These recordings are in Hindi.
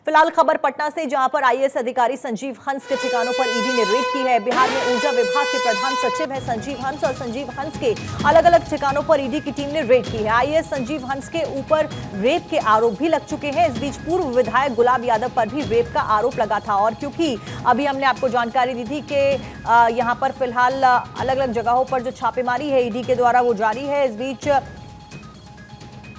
फिलहाल खबर पटना से, जहां पर आईएएस अधिकारी संजीव हंस के ठिकानों पर ईडी ने रेड की है। बिहार में ऊर्जा विभाग के प्रधान सचिव है संजीव हंस, और संजीव हंस के अलग अलग ठिकानों पर ईडी की टीम ने रेड की है। आईएएस संजीव हंस के ऊपर रेप के आरोप भी लग चुके हैं। इस बीच पूर्व विधायक गुलाब यादव पर भी रेप का आरोप लगा था, और क्योंकि अभी हमने आपको जानकारी दी थी कि यहां पर फिलहाल अलग अलग जगहों पर जो छापेमारी है ईडी के द्वारा वो जारी है। इस बीच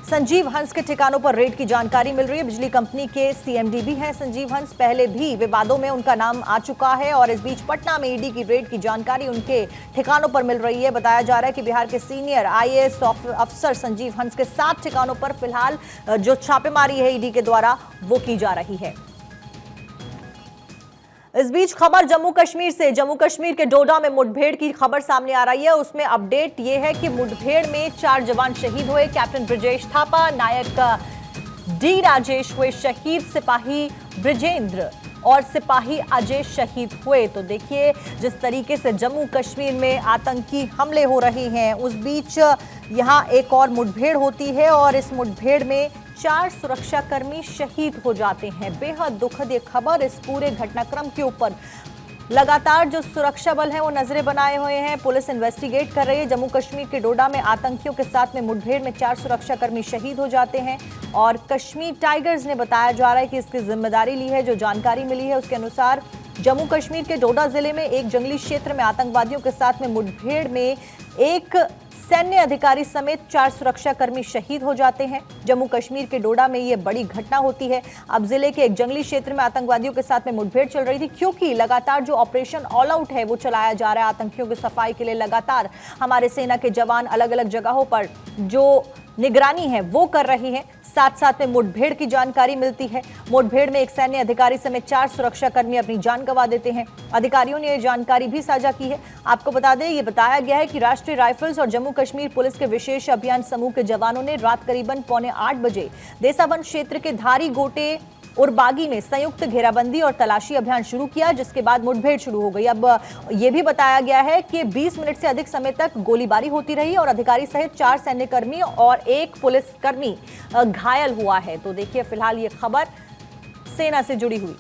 संजीव हंस के ठिकानों पर रेड की जानकारी मिल रही है। बिजली कंपनी के सीएमडी भी हैं संजीव हंस, पहले भी विवादों में उनका नाम आ चुका है, और इस बीच पटना में ईडी की रेड की जानकारी उनके ठिकानों पर मिल रही है। बताया जा रहा है कि बिहार के सीनियर आईएएस अफसर संजीव हंस के 7 ठिकानों पर फिलहाल जो छापेमारी है ईडी के द्वारा वो की जा रही है। इस बीच खबर जम्मू कश्मीर से, जम्मू कश्मीर के डोडा में मुठभेड़ की खबर सामने आ रही है। उसमें अपडेट ये है कि मुठभेड़ में 4 जवान शहीद हुए। कैप्टन ब्रजेश थापा, नायक डी राजेश हुए शहीद, सिपाही ब्रजेंद्र और सिपाही अजय शहीद हुए। तो देखिए जिस तरीके से जम्मू कश्मीर में आतंकी हमले हो रहे हैं, उस बीच यहां एक और मुठभेड़ होती है, और इस मुठभेड़ में 4 सुरक्षाकर्मी शहीद हो जाते हैं। बेहद दुखद ये खबर। इस पूरे घटनाक्रम के ऊपर लगातार जो सुरक्षा बल हैं वो नजरें बनाए हुए हैं। पुलिस इन्वेस्टिगेट कर रही है। जम्मू कश्मीर के डोडा में आतंकियों के साथ में मुठभेड़ में 4 सुरक्षाकर्मी शहीद हो जाते हैं, और कश्मीर टाइगर्स ने बताया जा रहा है कि इसकी जिम्मेदारी ली है। जो जानकारी मिली है उसके अनुसार जम्मू कश्मीर के डोडा जिले में एक जंगली क्षेत्र में आतंकवादियों के साथ में मुठभेड़ में एक सैन्य अधिकारी समेत 4 सुरक्षाकर्मी शहीद हो जाते हैं। जम्मू कश्मीर के डोडा में यह बड़ी घटना होती है। अब जिले के एक जंगली क्षेत्र में आतंकवादियों के साथ में मुठभेड़ चल रही थी, क्योंकि लगातार जो ऑपरेशन ऑल आउट है वो चलाया जा रहा है आतंकियों की सफाई के लिए। लगातार हमारे सेना के जवान अलग अलग जगहों पर जो निगरानी है वो कर रही हैं। साथ साथ में मुठभेड़ की जानकारी मिलती है। मुठभेड़ में एक सैन्य अधिकारी समेत 4 सुरक्षाकर्मी अपनी जान गंवा देते हैं। अधिकारियों ने यह जानकारी भी साझा की है। आपको बता दें, ये बताया गया है कि राष्ट्रीय राइफल्स और जम्मू कश्मीर पुलिस के विशेष अभियान समूह के जवानों ने रात करीबन 7:45 बजे देसावन क्षेत्र के धारी गोटे और बागी में संयुक्त घेराबंदी और तलाशी अभियान शुरू किया, जिसके बाद मुठभेड़ शुरू हो गई। अब यह भी बताया गया है कि 20 मिनट से अधिक समय तक गोलीबारी होती रही, और अधिकारी सहित 4 सैन्यकर्मी और 1 पुलिसकर्मी घायल हुआ है। तो देखिए फिलहाल ये खबर सेना से जुड़ी हुई।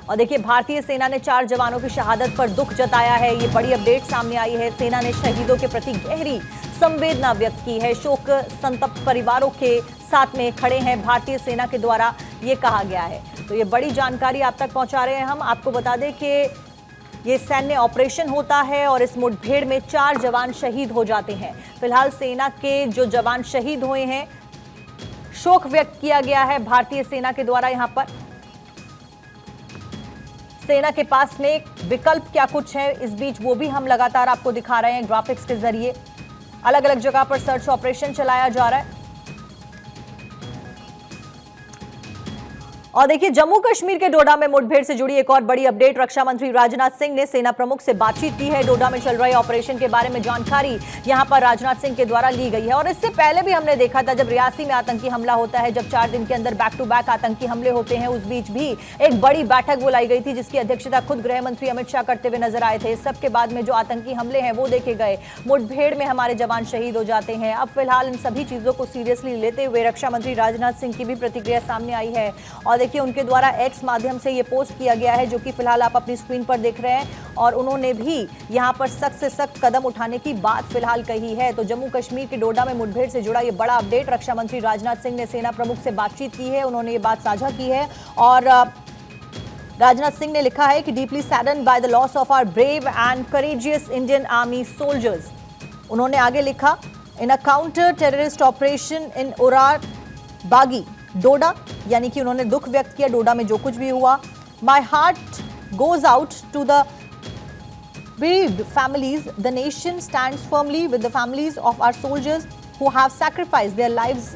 और देखिए भारतीय सेना ने 4 जवानों की शहादत पर दुख जताया है। ये बड़ी अपडेट सामने आई है। सेना ने शहीदों के प्रति गहरी संवेदना व्यक्त की है। शोक संतप्त परिवारों के साथ में खड़े हैं भारतीय सेना के द्वारा, ये कहा गया है। तो ये बड़ी जानकारी आप तक पहुंचा रहे हैं हम। आपको बता दें कि ये सैन्य ऑपरेशन होता है, और इस मुठभेड़ में 4 जवान शहीद हो जाते हैं। फिलहाल सेना के जो जवान शहीद हुए हैं, शोक व्यक्त किया गया है भारतीय सेना के द्वारा। यहां पर सेना के पास में विकल्प क्या कुछ है, इस बीच वो भी हम लगातार आपको दिखा रहे हैं ग्राफिक्स के जरिए। अलग अलग जगह पर सर्च ऑपरेशन चलाया जा रहा है। और देखिए जम्मू कश्मीर के डोडा में मुठभेड़ से जुड़ी एक और बड़ी अपडेट। रक्षा मंत्री राजनाथ सिंह ने सेना प्रमुख से बातचीत की है। डोडा में चल रहे ऑपरेशन के बारे में जानकारी यहां पर राजनाथ सिंह के द्वारा ली गई है। और इससे पहले भी हमने देखा था, जब रियासी में आतंकी हमला होता है, जब 4 दिन के अंदर बैक टू बैक आतंकी हमले होते हैं, उस बीच भी एक बड़ी बैठक बुलाई गई थी, जिसकी अध्यक्षता खुद गृह मंत्री अमित शाह करते हुए नजर आए थे। सबके बाद में जो आतंकी हमले हैं वो देखे गए, मुठभेड़ में हमारे जवान शहीद हो जाते हैं। अब फिलहाल इन सभी चीजों को सीरियसली लेते हुए रक्षा मंत्री राजनाथ सिंह की भी प्रतिक्रिया सामने आई है। और देखिए उनके द्वारा एक्स माध्यम से ये पोस्ट किया गया है, जो कि फिलहाल आप अपनी स्क्रीन पर देख रहे हैं। और उन्होंने भी यहां पर सख्त से सख्त कदम उठाने की बात फिलहाल कही है। तो जम्मू कश्मीर के डोडा में मुठभेड़ से जुड़ा ये बड़ा अपडेट। रक्षा मंत्री राजनाथ सिंह ने सेना प्रमुख से बातचीत की है, उन्होंने ये बात साझा की है। और राजनाथ सिंह ने लिखा है कि deeply saddened by the loss of our brave and courageous Indian army soldiers. उन्होंने आगे लिखा, in a counter terrorist operation in Urar Bagi Doda, यानी कि उन्होंने दुख व्यक्त किया डोडा में जो कुछ भी हुआ। My heart goes out to the bereaved families. The nation stands firmly with the families of our soldiers who have sacrificed their lives.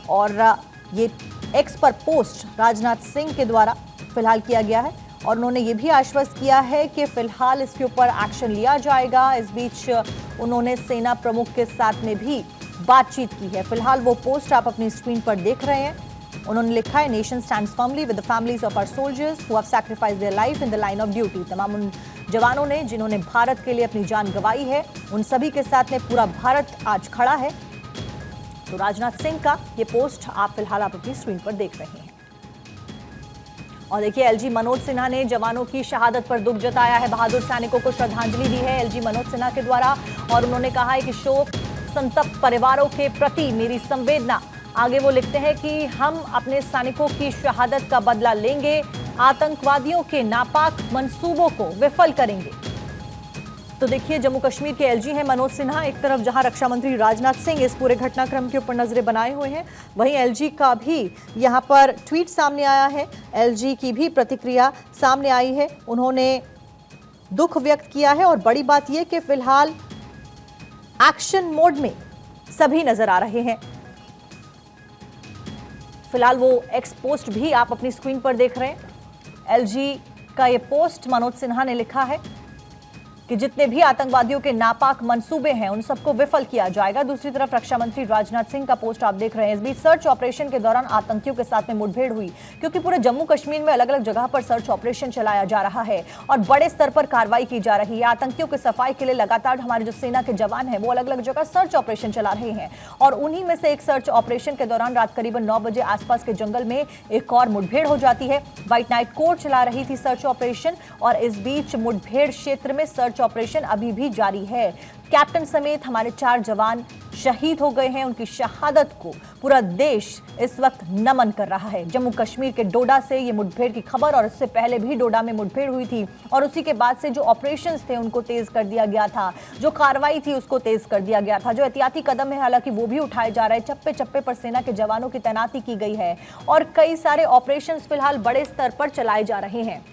और ये एक्स पर पोस्ट राजनाथ सिंह के द्वारा फिलहाल किया गया है, और उन्होंने ये भी आश्वस्त किया है कि फिलहाल इसके ऊपर एक्शन लिया जाएगा। इस बीच उन्होंने सेना प्रमुख के साथ में भी बातचीत की है। फिलहाल वो पोस्ट आप अपनी स्क्रीन पर देख रहे हैं। उन्होंने लिखा है, nation stands firmly with the families of our soldiers who have sacrificed their life in the line of duty. तमाम उन जवानों ने जिन्होंने भारत के लिए अपनी जान गंवाई है, उन सभी के साथ में पूरा भारत आज खड़ा है। तो राजनाथ सिंह का ये पोस्ट आप फिलहाल अपनी स्क्रीन पर देख रहे हैं। और देखिए, एलजी मनोज सिन्हा ने जवानों की शहादत पर दुख जताया है, बहादुर सैनिकों को श्रद्धांजलि दी है एलजी मनोज सिन्हा के द्वारा। और उन्होंने कहा है कि शोक संतप्त परिवारों के प्रति मेरी संवेदना। आगे वो लिखते हैं कि हम अपने सैनिकों की शहादत का बदला लेंगे, आतंकवादियों के नापाक मंसूबों को विफल करेंगे। तो देखिए, जम्मू कश्मीर के एलजी हैं मनोज सिन्हा। एक तरफ जहां रक्षा मंत्री राजनाथ सिंह इस पूरे घटनाक्रम के ऊपर नजरें बनाए हुए हैं, वहीं एलजी का भी यहां पर ट्वीट सामने आया है। एलजी की भी प्रतिक्रिया सामने आई है, उन्होंने दुख व्यक्त किया है। और बड़ी बात यह कि फिलहाल एक्शन मोड में सभी नजर आ रहे हैं। फिलहाल वो एक्स पोस्ट भी आप अपनी स्क्रीन पर देख रहे हैं। एलजी का ये पोस्ट मनोज सिन्हा ने लिखा है कि जितने भी आतंकवादियों के नापाक मंसूबे हैं उन सबको विफल किया जाएगा। दूसरी तरफ रक्षा मंत्री राजनाथ सिंह का पोस्ट आप देख रहे हैं। इस बीच सर्च ऑपरेशन के दौरान आतंकियों के साथ में मुठभेड़ हुई, क्योंकि पूरे जम्मू कश्मीर में अलग अलग जगह पर सर्च ऑपरेशन चलाया जा रहा है और बड़े स्तर पर कार्रवाई की जा रही है। आतंकियों के सफाई के लिए लगातार हमारे जो सेना के जवान हैं वो अलग अलग जगह सर्च ऑपरेशन चला रहे हैं। और उन्हीं में से एक सर्च ऑपरेशन के दौरान रात करीबन 9 बजे आसपास के जंगल में एक और मुठभेड़ हो जाती है। व्हाइट नाइट कोर चला रही थी सर्च ऑपरेशन, और इस बीच मुठभेड़ क्षेत्र में सर्च ऑपरेशन अभी भी जारी है। कैप्टन समेत हमारे 4 जवान शहीद हो गए हैं। उनकी शहादत को पूरा देश इस वक्त नमन कर रहा है। जम्मू कश्मीर के डोडा से ये मुठभेड़ की खबर, और इससे पहले भी डोडा में मुठभेड़ हुई थी, और उसी के बाद से जो ऑपरेशंस थे उनको तेज कर दिया गया था, जो कार्रवाई थी उसको तेज कर दिया गया था। जो एहतियाती कदम है हालांकि वो भी उठाए जा रहे हैं। चप्पे चप्पे पर सेना के जवानों की तैनाती की गई है और कई सारे ऑपरेशंस फिलहाल बड़े स्तर पर चलाए जा रहे हैं।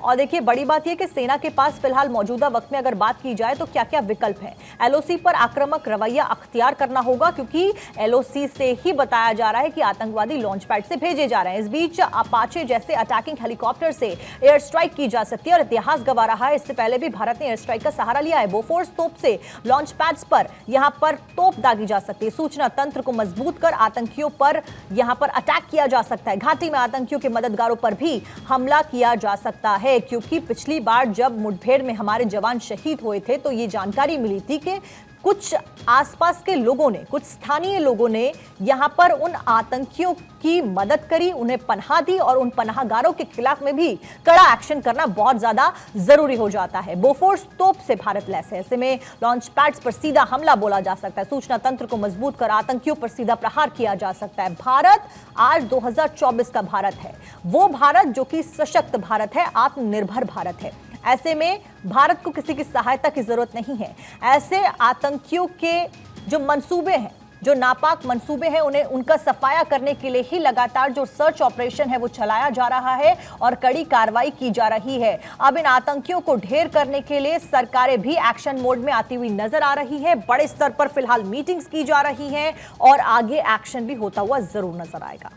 और देखिए, बड़ी बात यह कि सेना के पास फिलहाल मौजूदा वक्त में अगर बात की जाए तो क्या क्या विकल्प है। एलओसी पर आक्रामक रवैया अख्तियार करना होगा, क्योंकि एलओसी से ही बताया जा रहा है कि आतंकवादी लॉन्च पैड से भेजे जा रहे हैं। इस बीच अपाचे जैसे अटैकिंग हेलीकॉप्टर से एयर स्ट्राइक की जा सकती है, और इतिहास गवा रहा है। इससे पहले भी भारत ने एयर स्ट्राइक का सहारा लिया है। बोफोर्स तोप से लॉन्च पैड्स पर यहां पर तोप दागी जा सकती है। सूचना तंत्र को मजबूत कर आतंकियों पर यहां पर अटैक किया जा सकता है। घाटी में आतंकियों के मददगारों पर भी हमला किया जा सकता है, क्योंकि पिछली बार जब मुठभेड़ में हमारे जवान शहीद हुए थे तो ये जानकारी मिली थी कि कुछ आसपास के लोगों ने, कुछ स्थानीय लोगों ने यहां पर उन आतंकियों की मदद करी, उन्हें पनाह दी, और उन पनाहगारों के खिलाफ में भी कड़ा एक्शन करना बहुत ज्यादा जरूरी हो जाता है। बोफोर्स तोप से भारत लैस है। ऐसे में लॉन्च पैड्स पर सीधा हमला बोला जा सकता है। सूचना तंत्र को मजबूत कर आतंकियों पर सीधा प्रहार किया जा सकता है। भारत आज 2024 का भारत है, वो भारत जो कि सशक्त भारत है, आत्मनिर्भर भारत है। ऐसे में भारत को किसी की सहायता की जरूरत नहीं है। ऐसे आतंकियों के जो मंसूबे हैं, जो नापाक मंसूबे हैं, उन्हें उनका सफाया करने के लिए ही लगातार जो सर्च ऑपरेशन है वो चलाया जा रहा है और कड़ी कार्रवाई की जा रही है। अब इन आतंकियों को ढेर करने के लिए सरकारें भी एक्शन मोड में आती हुई नजर आ रही है। बड़े स्तर पर फिलहाल मीटिंग्स की जा रही हैं और आगे एक्शन भी होता हुआ जरूर नजर आएगा।